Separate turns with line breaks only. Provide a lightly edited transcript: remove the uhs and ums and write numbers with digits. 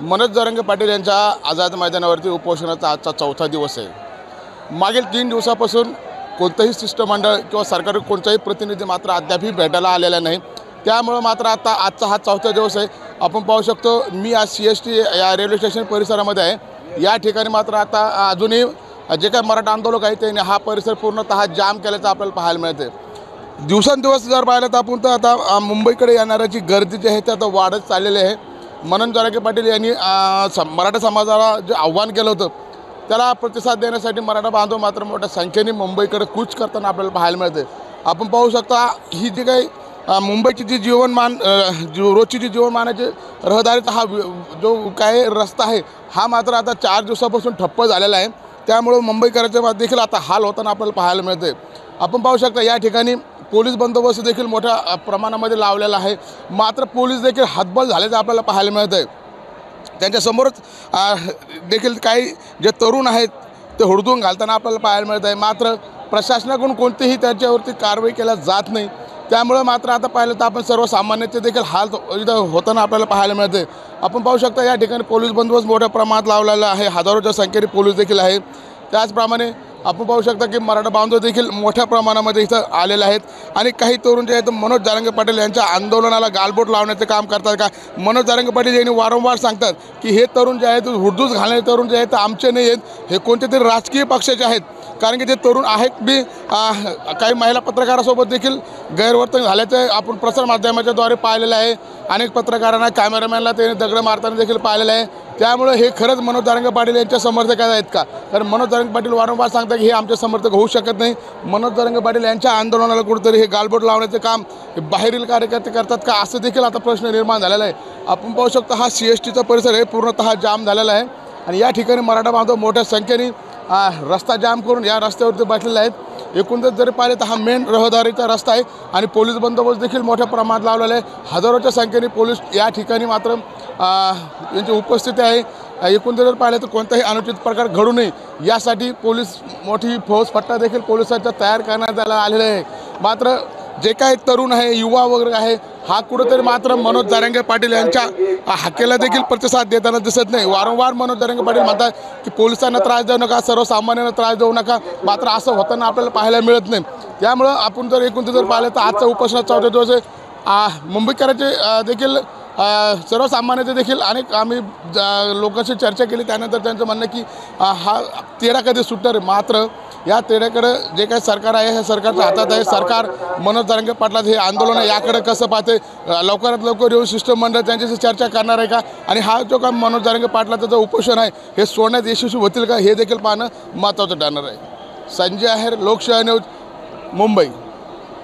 मनोज जरांगे पाटील यांच्या आझाद मैदानावरती उपोषणाचा आजचा चौथा दिवस आहे। मागील 3 दिवसापासून कोणतंही शिष्टमंडळ किंवा सरकारी कोणताही प्रतिनिधी मात्र अद्यापही भेटायला आलेला नाही। त्यामुळे मात्र आता आजचा हा चौथा दिवस आहे। आपण पाहू शकतो मी आज CST या रेल्वे स्टेशन परिसरामध्ये आहे। या ठिकाणी मात्र आता अजूनही जे काही मराठा आंदोलक आहेत त्यांनी हा परिसर पूर्णतः जाम केल्याचं आपल्याला पाहायला मिळते। दिवसेंदिवस जर पाहिलं तर आपण तर आता मुंबईकडे येणाऱ्याची गर्दी जी आहे ते आता वाढत चाललेली आहे। मनोज जरांगे पाटील यांनी मराठा समाजाला जे आव्हान केलं होतं त्याला प्रतिसाद देण्यासाठी मराठा बांधव मात्र मोठ्या संख्येने मुंबईकडे कूच करताना आपल्याला पाहायला मिळते। आपण पाहू शकता ही जी काही मुंबईची जी जीवनमान रोजची जी जीवनमानाची रहदारीचा हा जो काय रस्ता आहे हा मात्र आता 4 दिवसापासून ठप्प झालेला आहे। त्यामुळे मुंबईकरांच्या देखील आता हाल होताना आपल्याला पाहायला मिळते। आपण पाहू शकता या ठिकाणी पोलीस बंदोबस्त देखील मोठ्या प्रमाणामध्ये लावलेला आहे। मात्र पोलीस देखील हतबल झाल्याचं आपल्याला पाहायला मिळतं आहे। त्यांच्यासमोरच देखील काही जे तरुण आहेत ते हुडदून घालताना आपल्याला पाहायला मिळत आहे। मात्र प्रशासनाकडून कोणतीही त्याच्यावरती कारवाई केली जात नाही। त्यामुळे मात्र आता पाहिलं तर आपण सर्वसामान्यांचे देखील हाल इथं होताना आपल्याला पाहायला मिळते। आपण पाहू शकता या ठिकाणी पोलीस बंदोबस्त मोठ्या प्रमाणात लावलेला आहे। हजारोच्या संख्येने पोलीस देखील आहे। त्याचप्रमाणे आपण पाहू शकता की मराठा बांधव देखील मोठ्या प्रमाणामध्ये इथं आलेले आहेत आणि काही तरुण जे आहेत मनोज जरांगे पाटील यांच्या आंदोलनाला गालबोट लावण्याचे काम करतात का। मनोज जरांगे पाटील यांनी वारंवार सांगतात की हे तरुण जे आहेत हुडदूस घालणारे तरुण जे आहेत आमचे नाही आहेत, हे कोणत्यातरी राजकीय पक्षाचे आहेत। कारण की ते तरुण आहेत बी काही महिला पत्रकारासोबत देखील गैरवर्तन झाल्याचे आपण प्रसारमाध्यमाच्याद्वारे पाहिलेलं आहे। अनेक पत्रकारांना कॅमेरामॅनला ते दगड मारताना देखील पाहिलेलं आहे। त्यामुळे हे खरंच मनोज जरांगे पाटील यांच्या समर्थक आहेत का? कारण मनोज जरांगे पाटील वारंवार सांगतात की हे आमचे समर्थक होऊ शकत नाही। मनोज जरांगे पाटील यांच्या आंदोलनाला कुठेतरी हे गालबोट लावण्याचे काम बाहेरील कार्यकर्ते करतात का, असं देखील आता प्रश्न निर्माण झालेला आहे। आपण पाहू शकतो हा CSTचा परिसर आहे पूर्णतः जाम झालेला आहे आणि या ठिकाणी मराठा बांधव मोठ्या संख्येने रस्ता जाम करून या रस्त्यावरती बसलेले आहेत। एकूणच जरी पाहिले तर हा मेन रहदारीचा रस्ता आहे आणि पोलीस बंदोबस्त देखील मोठ्या प्रमाणात लावलेला आहे। हजारोच्या संख्येने पोलीस या ठिकाणी मात्र यांची उपस्थिती आहे। एकूण जर पाहिलं तर कोणताही अनुचित प्रकार घडू नये यासाठी पोलीस मोठी फौजफट्टा देखील पोलिसांचा तयार करण्यात आलेला आहे। मात्र जे काही तरुण आहे युवा वगैरे आहे हा कुठेतरी मात्र मनोज जरांगे पाटील यांच्या हाकेला देखील प्रतिसाद देताना दिसत नाही। वारंवार मनोज जरांगे पाटील म्हणतात की पोलिसांना त्रास देऊ नका, सर्वसामान्यांना त्रास देऊ नका। मात्र असं होताना आपल्याला पाहायला मिळत नाही। त्यामुळं आपण जर एकूण जर पाहिलं तर आजचा उपोषणाचा चौथा दिवस आहे। मुंबईकरांचे देखील सर्वसामान्यांचे देखील अनेक आम्ही लोकांशी चर्चा केली त्यानंतर त्यांचं म्हणणं की हा तेढा कधी सुटणार आहे। मात्र या तेढ्याकडे जे काही सरकार आहे हे सरकारच्या हातात आहे। सरकार मनोज जरांगे पाटलाचं हे आंदोलन आहे याकडे कसं पाहते, लवकरात लवकर येऊन शिष्टमंडळ त्यांच्याशी चर्चा करणार आहे का आणि हा जो काय मनोज जरांगे पाटलाचं जो उपोषण आहे हे सोडण्यात यशस्वी होतील का हे देखील पाहणं महत्त्वाचं ठरणार आहे। संजय आहेर, लोकशाही न्यूज, मुंबई।